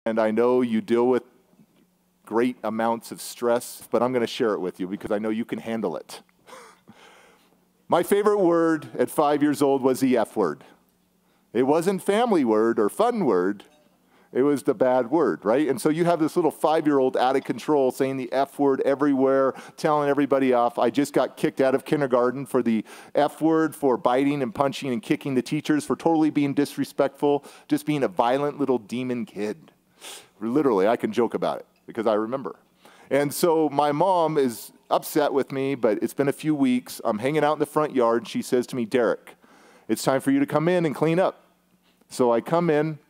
And I know you deal with great amounts of stress, but I'm going to share it with you because I know you can handle it. My favorite word at 5 years old was the F word. It wasn't family word or fun word. It was the bad word, right? And so you have this little 5-year-old out of control saying the F word everywhere, telling everybody off. I just got kicked out of kindergarten for the F word, for biting and punching and kicking the teachers, for totally being disrespectful, just being a violent little demon kid. Literally, I can joke about it because I remember. And so my mom is upset with me, but it's been a few weeks. I'm hanging out in the front yard. She says to me, Derek, it's time for you to come in and clean up. So I come in.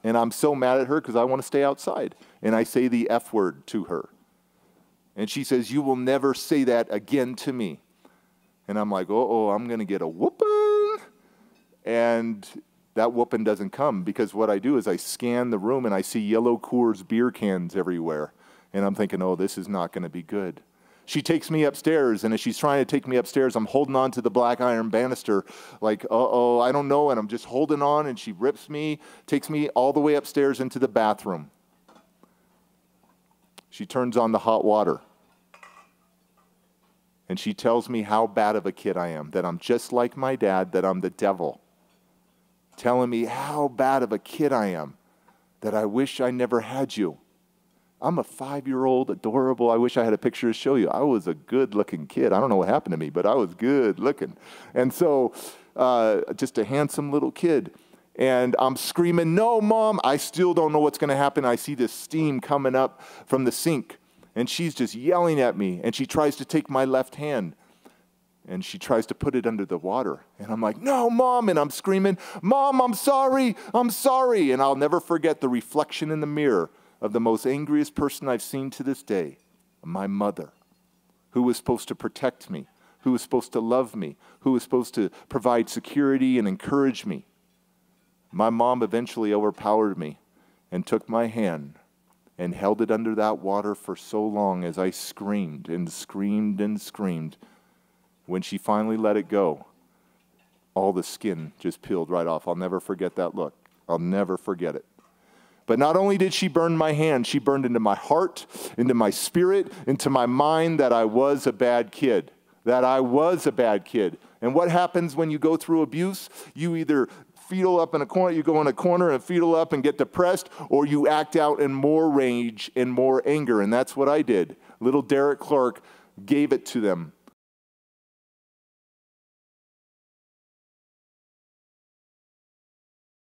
And I'm so mad at her because I want to stay outside. And I say the F word to her. And she says, you will never say that again to me. And I'm like, uh-oh, I'm going to get a whooping. And that whooping doesn't come because what I do is I scan the room and I see yellow Coors beer cans everywhere. And I'm thinking, oh, this is not going to be good. She takes me upstairs, and as she's trying to take me upstairs, I'm holding on to the black iron banister like, uh-oh, I don't know, and I'm just holding on, and she rips me, takes me all the way upstairs into the bathroom. She turns on the hot water, and she tells me how bad of a kid I am, that I'm just like my dad, that I'm the devil, telling me how bad of a kid I am, that I wish I never had you. I'm a 5-year-old, adorable. I wish I had a picture to show you. I was a good-looking kid. I don't know what happened to me, but I was good-looking. And so just a handsome little kid. And I'm screaming, no, Mom. I still don't know what's going to happen. I see this steam coming up from the sink. And she's just yelling at me. And she tries to take my left hand. And she tries to put it under the water. And I'm like, no, Mom. And I'm screaming, Mom, I'm sorry. I'm sorry. And I'll never forget the reflection in the mirror of the most angriest person I've seen to this day, my mother, who was supposed to protect me, who was supposed to love me, who was supposed to provide security and encourage me. My mom eventually overpowered me and took my hand and held it under that water for so long as I screamed and screamed and screamed. When she finally let it go, all the skin just peeled right off. I'll never forget that look. I'll never forget it. But not only did she burn my hand, she burned into my heart, into my spirit, into my mind that I was a bad kid, that I was a bad kid. And what happens when you go through abuse? You either fetal up in a corner, you go in a corner and fetal up and get depressed, or you act out in more rage and more anger. And that's what I did. Little Derek Clark gave it to them.